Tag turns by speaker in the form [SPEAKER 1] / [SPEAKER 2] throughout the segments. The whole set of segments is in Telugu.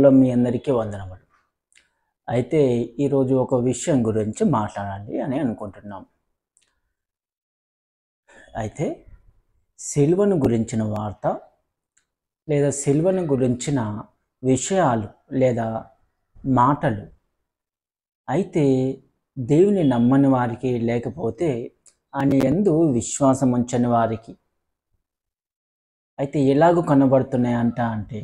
[SPEAKER 1] ప్రభువులో మీ అందరికీ వందనములు. అయితే ఈరోజు ఒక విషయం గురించి మాట్లాడాలి అని అనుకుంటున్నాం. అయితే సిలువను గురించిన వార్త లేదా సిలువను గురించిన విషయాలు లేదా మాటలు అయితే దేవుని నమ్మని వారికి, లేకపోతే ఆయన యందు విశ్వాసం ఉంచని వారికి అయితే ఎలాగూ కనబడుతున్నాయి అంటే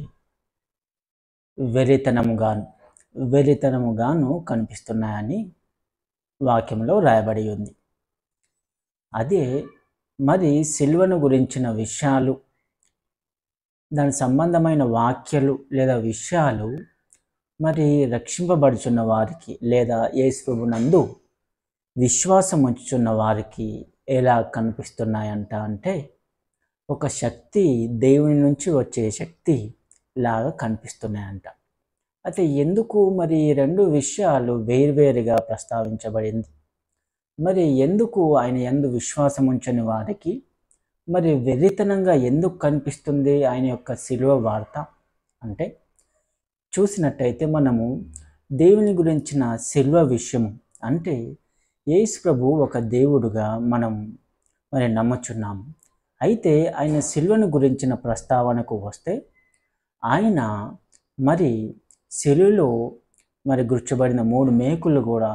[SPEAKER 1] వెర్రితనముగాను కనిపిస్తున్నాయని వాక్యంలో రాయబడి ఉంది. అదే మరి సిలువను గురించిన విషయాలు, దాని సంబంధమైన వాక్యాలు లేదా విషయాలు మరి రక్షింపబడుచున్న వారికి లేదా యేసు ప్రభువునందు విశ్వాసం ఉంచుచున్న వారికి ఎలా కనిపిస్తున్నాయంట అంటే ఒక శక్తి, దేవుని నుంచి వచ్చే శక్తి లాగా కనిపిస్తున్నాయంట. అయితే ఎందుకు మరి రెండు విషయాలు వేర్వేరుగా ప్రస్తావించబడింది? మరి ఎందుకు ఆయన యందు విశ్వాసం ఉంచని వారికి మరి వెర్రితనంగా ఎందుకు కనిపిస్తుంది ఆయన యొక్క సిలువ వార్త అంటే, చూసినట్టయితే మనము దేవుని గురించిన సిలువ విషయం అంటే యేసు ప్రభు ఒక దేవుడుగా మనం మరి నమ్ముచున్నాము. అయితే ఆయన సిలువను గురించిన ప్రస్తావనకు వస్తే, ఆయన మరి సిలువలో మరి గుర్చబడిన 3 మేకులు కూడా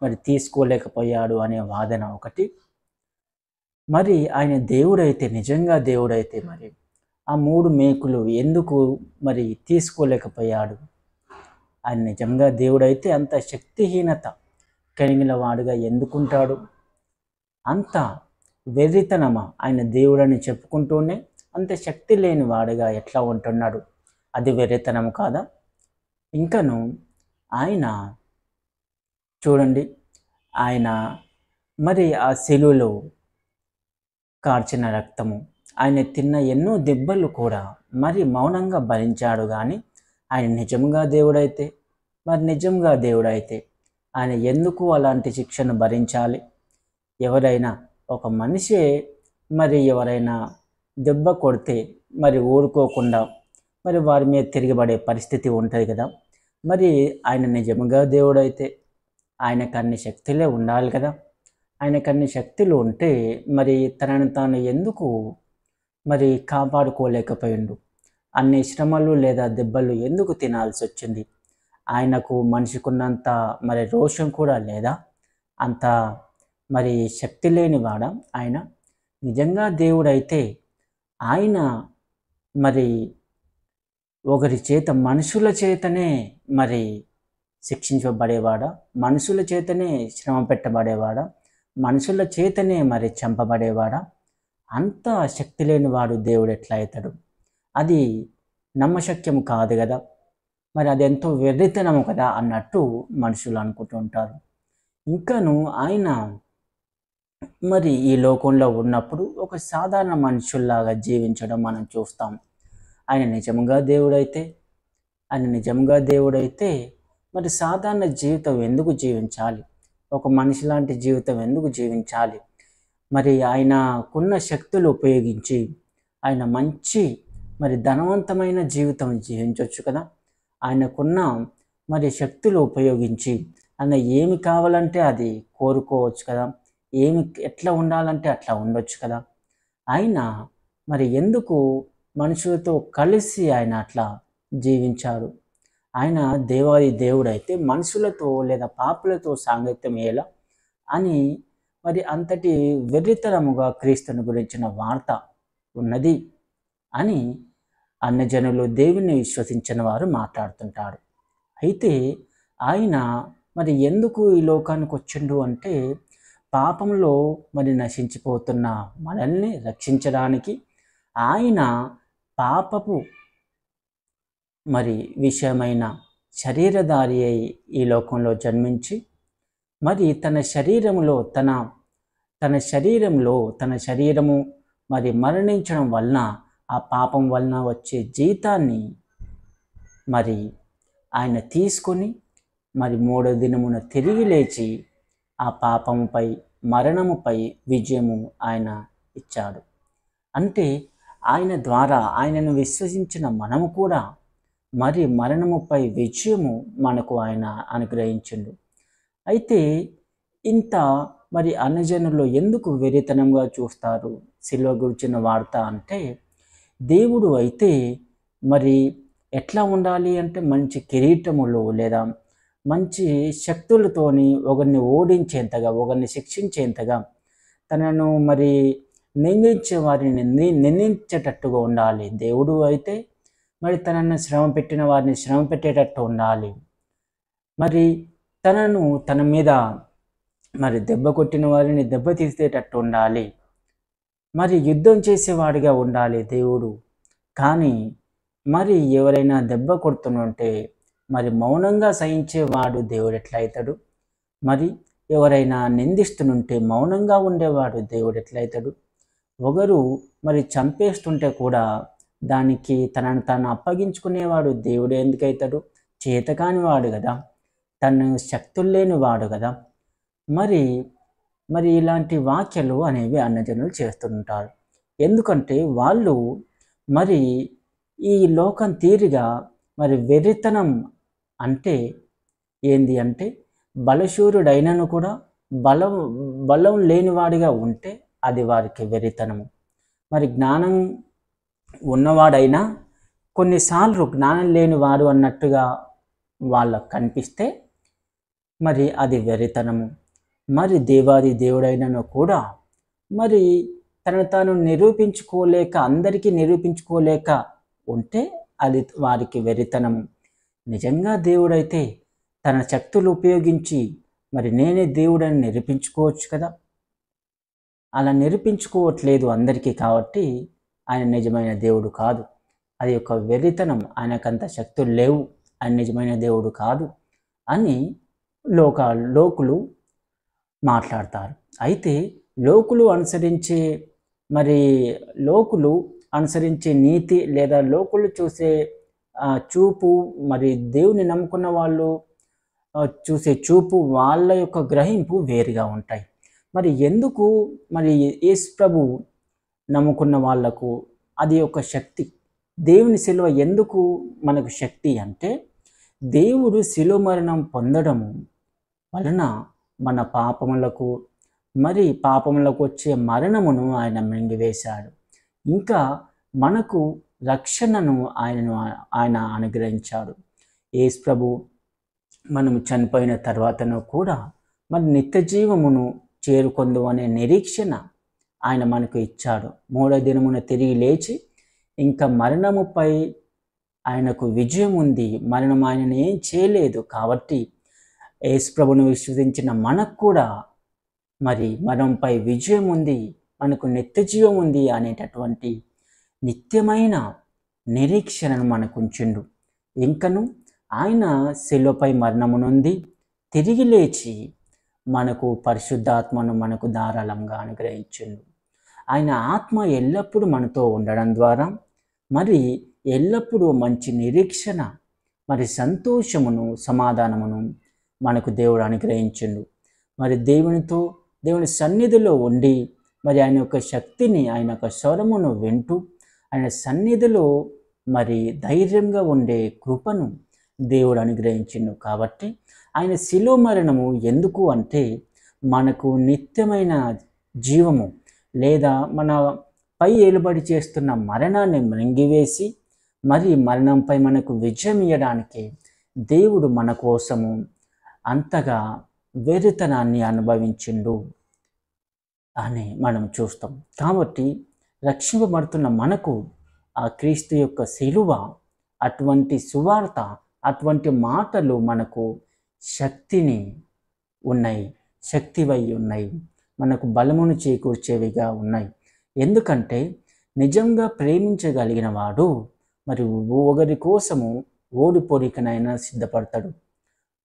[SPEAKER 1] మరి తీసుకోలేకపోయాడు అనే వాదన ఒకటి. మరి ఆయన దేవుడైతే, నిజంగా దేవుడైతే మరి ఆ 3 మేకులు ఎందుకు మరి తీసుకోలేకపోయాడు? ఆయన నిజంగా దేవుడైతే అంత శక్తిహీనత కలిగిన వాడుగా ఎందుకుంటాడు? అంత వెర్రితనమా? ఆయన దేవుడని చెప్పుకుంటూనే అంత శక్తి లేని వాడుగా ఎట్లా ఉంటున్నాడు? అది వెర్రితనం కాదా? ఇంకను ఆయన చూడండి, ఆయన మరి ఆ సిలువలో కార్చిన రక్తము, ఆయన తిన్న ఎన్నో దెబ్బలు కూడా మరి మౌనంగా భరించాడు. కానీ ఆయన నిజంగా దేవుడైతే ఆయన ఎందుకు అలాంటి శిక్షను భరించాలి? ఎవరైనా ఒక మనిషే మరి ఎవరైనా దెబ్బ కొడితే మరి ఊరుకోకుండా మరి వారి మీద తిరగబడే పరిస్థితి ఉంటుంది కదా. మరి ఆయన నిజంగా దేవుడైతే ఆయనకు అన్ని శక్తులే ఉండాలి కదా. ఆయనకు అన్ని శక్తులు ఉంటే మరి తనను తాను ఎందుకు మరి కాపాడుకోలేకపోయిండు? అన్ని శ్రమలు లేదా దెబ్బలు ఎందుకు తినాల్సి వచ్చింది? ఆయనకు మనిషికున్నంత మరి రోషం కూడా లేదా? అంత మరి శక్తి లేనివాడా ఆయన? నిజంగా దేవుడైతే ఆయన మరి ఒకరి చేత, మనుషుల చేతనే మరి శిక్షించబడేవాడా? మనుషుల చేతనే శ్రమ పెట్టబడేవాడా? మనుషుల చేతనే మరి చంపబడేవాడా? అంత శక్తి లేనివాడు దేవుడు ఎట్లా అవుతాడు? అది నమ్మశక్యం కాదు కదా. మరి అది ఎంతో వెర్రితనము కదా అన్నట్టు మనుషులు అనుకుంటూ ఉంటారు. ఇంకను ఆయన మరి ఈ లోకంలో ఉన్నప్పుడు ఒక సాధారణ మనుషుల్లాగా జీవించడం మనం చూస్తాం. ఆయన నిజంగా దేవుడైతే మరి సాధారణ జీవితం ఎందుకు జీవించాలి? ఒక మనిషి లాంటి జీవితం ఎందుకు జీవించాలి? మరి ఆయనకున్న శక్తులు ఉపయోగించి ఆయన మంచి మరి ధనవంతమైన జీవితం జీవించవచ్చు కదా. ఆయనకున్న మరి శక్తులు ఉపయోగించి ఆయన ఏమి కావాలంటే అది కోరుకోవచ్చు కదా. ఎట్లా ఉండాలంటే అట్లా ఉండొచ్చు కదా. ఆయన మరి ఎందుకు మనుషులతో కలిసి ఆయన అట్లా జీవించాడు? ఆయన దేవాది దేవుడైతే మనుషులతో లేదా పాపులతో సాంగత్యం ఎలా అని మరి అంతటి వెర్రితనముగా క్రీస్తుని గురించిన వార్త ఉన్నది అని అన్యజనులు, దేవుని విశ్వసించిన వారు మాట్లాడుతుంటారు. అయితే ఆయన మరి ఎందుకు ఈ లోకానికి వచ్చిండు అంటే పాపంలో మరి నశించిపోతున్న మనల్ని రక్షించడానికి ఆయన పాపపు మరి విషయమైన శరీరధారి అయి ఈ లోకంలో జన్మించి మరి తన శరీరము మరి మరణించడం వలన, ఆ పాపం వలన వచ్చే జీతాన్ని మరి ఆయన తీసుకొని మరి 3వ దినమున తిరిగి లేచి ఆ పాపముపై, మరణముపై విజయము ఆయన ఇచ్చాడు. అంటే ఆయన ద్వారా, ఆయనను విశ్వసించిన మనము కూడా మరి మరణముపై విజయము మనకు ఆయన అనుగ్రహించిండు. అయితే ఇంత మరి అన్యజనులు ఎందుకు వెరితనంగా చూస్తారు సిలువ గురించిన వార్త అంటే, దేవుడు అయితే మరి ఎట్లా ఉండాలి అంటే మంచి కిరీటములు లేదా మంచి శక్తులతోని ఒకరిని ఓడించేంతగా, ఒకరిని శిక్షించేంతగా, తనను మరి నిందించే వారిని నిందించేటట్టుగా ఉండాలి. దేవుడు అయితే మరి తనను శ్రమ పెట్టిన వారిని శ్రమ పెట్టేటట్టు ఉండాలి. మరి తనను తన మీద మరి దెబ్బ కొట్టిన వారిని దెబ్బ తీసేటట్టు ఉండాలి. మరి యుద్ధం చేసేవాడిగా ఉండాలి దేవుడు. కానీ మరి ఎవరైనా దెబ్బ కొడుతుంటే మరి మౌనంగా సహించేవాడు దేవుడు ఎట్లయితాడు? మరి ఎవరైనా నిందిస్తుంటే మౌనంగా ఉండేవాడు దేవుడు ఎట్లయితాడు? ఒకరు మరి చంపేస్తుంటే కూడా దానికి తనను తాను అప్పగించుకునేవాడు దేవుడు ఎందుకైతాడు? చేతకాని వాడు కదా, తను శక్తులు లేని వాడు కదా. మరి మరి ఇలాంటి వ్యాఖ్యలు అనేవి అన్యజనులు చేస్తుంటారు. ఎందుకంటే వాళ్ళు మరి ఈ లోకం తీరుగా మరి వెర్రితనం అంటే ఏంది అంటే, బలశూరుడైనను కూడా బలం లేనివాడిగా ఉంటే అది వారికి వెర్రితనము. మరి జ్ఞానం ఉన్నవాడైనా కొన్నిసార్లు జ్ఞానం లేనివాడు అన్నట్టుగా వాళ్ళకు కనిపిస్తే మరి అది వెర్రితనము. మరి దేవాది దేవుడైనను కూడా మరి తనను తాను నిరూపించుకోలేక, అందరికీ నిరూపించుకోలేక ఉంటే అది వారికి వెర్రితనము. నిజంగా దేవుడైతే తన శక్తులు ఉపయోగించి మరి నేనే దేవుడని నిరూపించుకోవచ్చు కదా. అలా నిరూపించుకోవట్లేదు అందరికీ, కాబట్టి ఆయన నిజమైన దేవుడు కాదు. అది ఒక వెర్రితనం. ఆయనకంత శక్తులు లేవు, ఆయన నిజమైన దేవుడు కాదు అని లోకులు మాట్లాడతారు. అయితే లోకులు అనుసరించే నీతి లేదా లోకులు చూసే చూపు, మరి దేవుని నమ్ముకున్న వాళ్ళు చూసే చూపు, వాళ్ళ యొక్క గ్రహింపు వేరుగా ఉంటాయి. మరి ఎందుకు మరి యేసు ప్రభు నమ్ముకున్న వాళ్లకు అది ఒక శక్తి? దేవుని శిలువ ఎందుకు మనకు శక్తి అంటే, దేవుడు శిలువ మరణం పొందడము వలన మన పాపములకు వచ్చే మరణమును ఆయన మింగివేశాడు. ఇంకా మనకు రక్షణను ఆయన అనుగ్రహించాడు. యేసు ప్రభు మనము చనిపోయిన తర్వాతను కూడా మరి నిత్య జీవమును చేరుకొందు అనే నిరీక్షణ ఆయన మనకు ఇచ్చాడు. 3వ దినమున తిరిగి లేచి ఇంకా మరణముపై ఆయనకు విజయం ఉంది. మరణం ఆయనను ఏం చేయలేదు. కాబట్టి యేసు ప్రభును విశ్వసించిన మనకు కూడా మరి మరణంపై విజయం ఉంది, మనకు నిత్య జీవం ఉంది అనేటటువంటి నిత్యమైన నిరీక్షణను మనకు ఉంచిండు. ఇంకను ఆయన శిలువపై మరణము నొంది తిరిగి లేచి మనకు పరిశుద్ధాత్మను మనకు ధారాళంగా అనుగ్రహించిండు. ఆయన ఆత్మ ఎల్లప్పుడూ మనతో ఉండడం ద్వారా మరి ఎల్లప్పుడూ మంచి నిరీక్షణ, మరి సంతోషమును, సమాధానమును మనకు దేవుడు అనుగ్రహించిండు. మరి దేవుని సన్నిధిలో ఉండి మరి ఆయన యొక్క శక్తిని, ఆయన యొక్క స్వరమును వింటూ ఆయన సన్నిధిలో మరి ధైర్యంగా ఉండే కృపను దేవుడు అనుగ్రహించిండు. కాబట్టి ఆయన శిలువ మరణము ఎందుకు అంటే, మనకు నిత్యమైన జీవము లేదా మన పై ఏలుబడి చేస్తున్న మరణాన్ని మృంగివేసి మరి మరణంపై మనకు విజయం ఇవ్వడానికి దేవుడు మన కోసము అంతగా వెర్రితనాన్ని అనుభవించిండు అని మనం చూస్తాం. కాబట్టి రక్షింపబడుతున్న మనకు ఆ క్రీస్తు యొక్క శిలువ, అటువంటి సువార్త, అటువంటి మాటలు మనకు శక్తిని ఉన్నాయి, శక్తివై ఉన్నాయి, మనకు బలమును చేకూర్చేవిగా ఉన్నాయి. ఎందుకంటే నిజంగా ప్రేమించగలిగిన వాడు మరి ఒకరి కోసము ఓడిపోరికనైనా సిద్ధపడతాడు.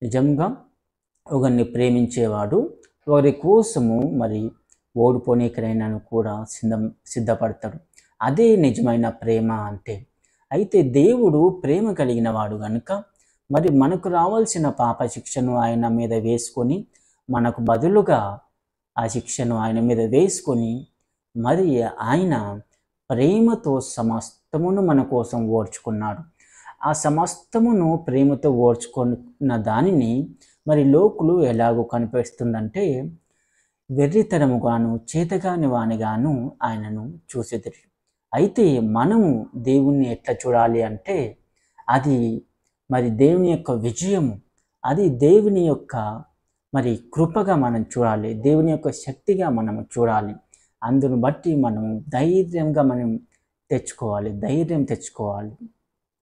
[SPEAKER 1] నిజంగా ఒకరిని ప్రేమించేవాడు ఒకరి కోసము మరి ఓడిపోనీకనైనా కూడా సిద్ధపడతాడు. అదే నిజమైన ప్రేమ అంటే. అయితే దేవుడు ప్రేమ కలిగిన వాడు కనుక మరి మనకు రావాల్సిన పాప శిక్షను ఆయన మీద వేసుకొని, మనకు బదులుగా ఆ శిక్షను ఆయన మీద వేసుకొని మరి ఆయన ప్రేమతో సమస్తమును మన కోసం ఓర్చుకున్నాడు. ఆ సమస్తమును ప్రేమతో ఓర్చుకున్న దానిని మరి లోకులు ఎలాగో కనిపిస్తుందంటే వెర్రితనముగాను చేతగాని వానిగాను ఆయనను చూసేది. అయితే మనము దేవుణ్ణి ఎట్లా చూడాలి అంటే అది మరి దేవుని యొక్క విజయము, అది దేవుని యొక్క మరి కృపగా మనం చూడాలి, దేవుని యొక్క శక్తిగా మనం చూడాలి. అందును బట్టి మనం ధైర్యంగా మనం ధైర్యం తెచ్చుకోవాలి.